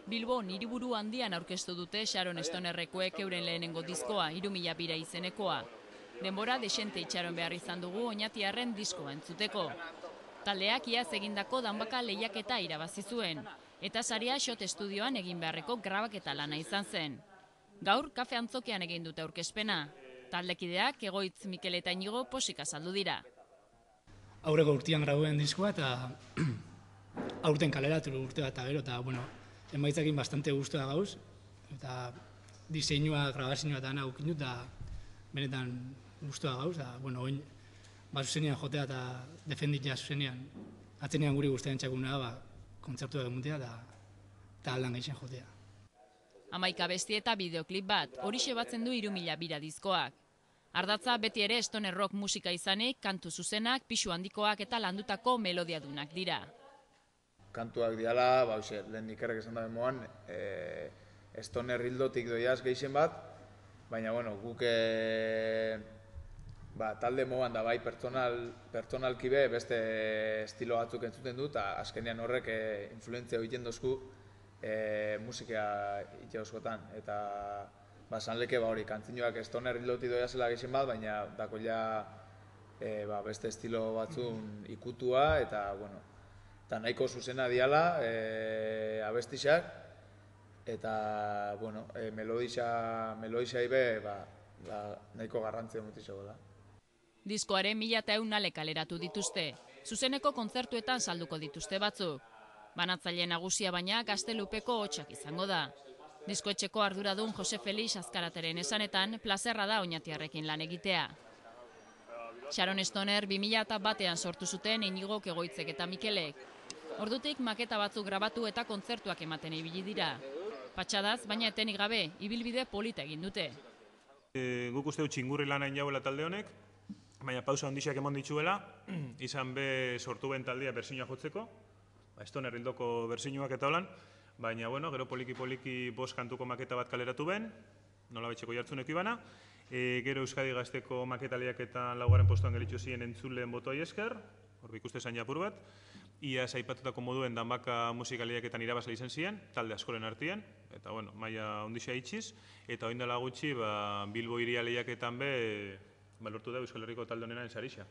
Bilbo hiriburu handian aurkeztu dute Sharon Stonerrekoek euren lehenengo diskoa, 3000 bira izenekoa. Denbora desente itxaron behar izan dugu Oñatiarren diskoa entzuteko. Taldeak iaz egindako danbaka lehiaketa irabazi zuen, eta saria Shot Estudioan egin beharreko grabaketa lana izan zen. Gaur, kafe antzokian egin dute aurkezpena. Taldekideak Egoitz, Mikel eta Inigo posik azaldu dira. Aurreko urtean grabuen diskoa eta aurten kaleratu urte bat eta gero, eta emaitzakin bastante guztua gauz, eta diseinua, grabazioa eta nahi ukindu, eta benetan guztua gauz, eta oin zuzenian jotea eta defenditzea zuzenian, atzenean guri guztiaren txakunea, kontzertua egumuntea eta aldan gaixen jotea. 11 abesti eta bideoklip bat, horixe batzen du 3000 bira diskoak. Ardatza beti ere stoner rock musika izanik, kantu zuzenak, pisu handikoak eta landutako melodiadunak dira. Kantuak diala, lehen ikerrek esan dabe moan, stoner hildotik doiaz gehien bat, baina guk talde moan da bai pertsonalki be beste estilo batzuk entzuten dut, eta azkenean horrek influentzia egiten dozku musika iteoskotan. Eta sanleke hori, kantzinoak stoner hildotik doiazela gehien bat, baina dako ja beste estilo batzun ikutua, eta nahiko zuzena diala abestixak, eta melodixai be nahiko garrantzia mutixego da. Diskoaren 1100 ale kaleratu dituzte. Zuzeneko kontzertuetan salduko dituzte batzuk. Banatzaile nagusia baina Gaztelupeko hotsak izango da. Diskoetxeko arduradun Jose Felix Azkarateren esanetan, plazerra da Oñatiarrekin lan egitea. Sharon Stoner 2001an sortu zuten Inigok, Egoitzek eta Mikelek. Ordutik maketa batzuk grabatu eta kontzertuak ematen ibili dira. Patxadaz, baina etenik gabe, ibilbide polita egin dute. Guk uste dut txingurri lan hain jauela talde honek, baina pausa ondixak emon dituela, izan be sortu ben taldea bersinua jotzeko, Stoner hildoko bersinuak eta holan, baina gero poliki-poliki 5 kantuko maketa bat kaleratu ben, nola betxeko jartzuneko ibana, gero Euskadi Gazteko maketa lehiaketan 4. postuan gelitzu ziren entzuleen botoi esker, hor ikuste zain apur bat, ia aipatutako moduen danbaka musika lehiaketan irabazle izan ziren, talde askoren artien, eta maila ondixea itxiz, eta oin dela gutxi Bilbo Hiria lehiaketan be lortu da Euskal Herriko talde honenaren sarixa.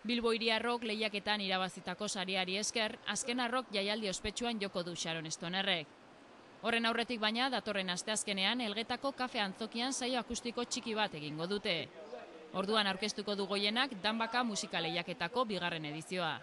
Bilbo Hiria Rock lehiaketan irabazitako sariari esker, azken arrok jaialdi ospetsuan joko du Sharon Stonerrek. Horren aurretik baina, datorren asteazkenean Elgetako kafe antzokian saio akustiko txiki bat egingo dute. Orduan aurkeztuko du goienak danbaka musika lehiaketako 2. edizioa.